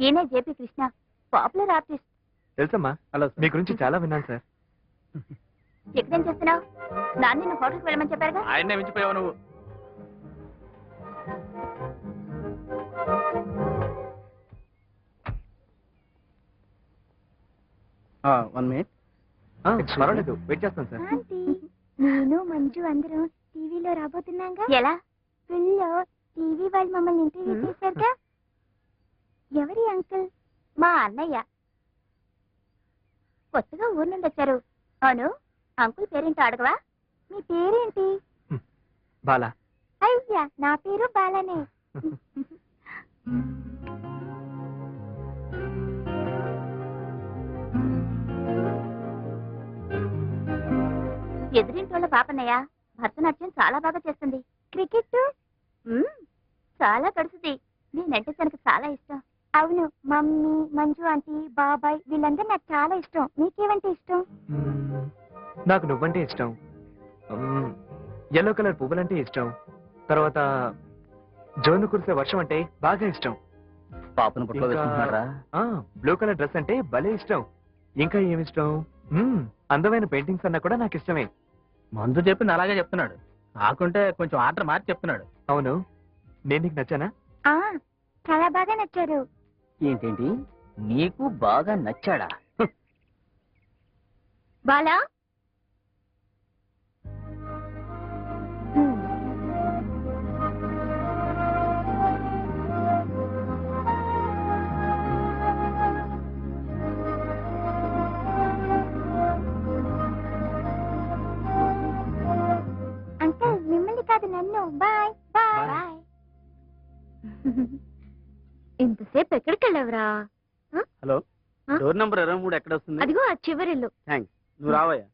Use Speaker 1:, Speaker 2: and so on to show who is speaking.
Speaker 1: ఈయనే JP Krishna, popular artist.
Speaker 2: తెలుసమ్మా.
Speaker 3: Hello
Speaker 2: మీ గురించి చాలా విన్నాను సార్.
Speaker 1: ఎక్కడేం చేస్తున్నావు? నాన్న నిన్ను హోటల్కి వెళ్ళమని చెప్పారుగా.
Speaker 3: ఆయన్నే మించిపోయావు నువ్వు. One minute.
Speaker 2: పర్వాలేదు, వెయిట్ చేస్తాను సార్.
Speaker 4: ఆంటీ, నేను మంజు అందరం టీవీలో రాబోతున్నాగా.
Speaker 1: ఎలా?
Speaker 4: ఫుల్లో టీవీ వాళ్ళు మమ్మల్ని ఇంటర్వ్యూ చేశారుగా. ఎవరి అంకుల్?
Speaker 1: మా అన్నయ్య. కొత్తగా ఊరు నుండి వచ్చారు. అవును, అంకుల్ పేరేంటో అడగవా?
Speaker 4: మీ పేరేంటి?
Speaker 2: బాలా.
Speaker 4: అయ్యా, నా పేరు బాలనే.
Speaker 1: ఎదురింటోళ్ళ పాపన్నయ్య భరతనాట్యం చాలా బాగా చేస్తుంది.
Speaker 4: క్రికెట్
Speaker 1: చాలా కడుస్తుంది. నేనంటే తనకు చాలా ఇష్టం.
Speaker 4: అవును, మమ్మీ, మంజు ఆంటీ, బాబాయ్ వీళ్ళందరూ నాకు చాలా ఇష్టం. మీకేమంటే ఇష్టం?
Speaker 2: నాకు నువ్వంటే ఇష్టం. ఎల్లో కలర్ పువ్వులంటే ఇష్టం. తర్వాత జోను కురిసే వర్షం అంటే బాగా ఇష్టం.
Speaker 3: పాపను పుట్లో వేసుకుంటున్నారా?
Speaker 2: బ్లూ కలర్ డ్రెస్ అంటే భలే ఇష్టం. ఇంకా ఏమిష్టం? అందమైన పెయింటింగ్స్ అన్నా కూడా నాకు ఇష్టమే.
Speaker 3: మందు చెప్పింది అలాగే చెప్తున్నాడు. కాకుంటే కొంచెం ఆర్డర్ మార్చి చెప్తున్నాడు.
Speaker 2: అవును, నేను నీకు నచ్చానా?
Speaker 4: చాలా బాగా నచ్చారు.
Speaker 3: ఏంటేంటి, నీకు బాగా నచ్చాడా?
Speaker 1: బాలా,
Speaker 4: అంకుల్, మిమ్మల్ని కాదు నన్ను. Bye bye.
Speaker 1: బాయ్. ఇంతసేపు ఎక్కడికి వెళ్ళావురా?
Speaker 3: హలో, డోర్ నంబర్ 23 ఎక్కడ వస్తుంది?
Speaker 1: అదిగో ఆ చివరిల్లు.
Speaker 3: థ్యాంక్స్, నువ్వు రావయ్యా.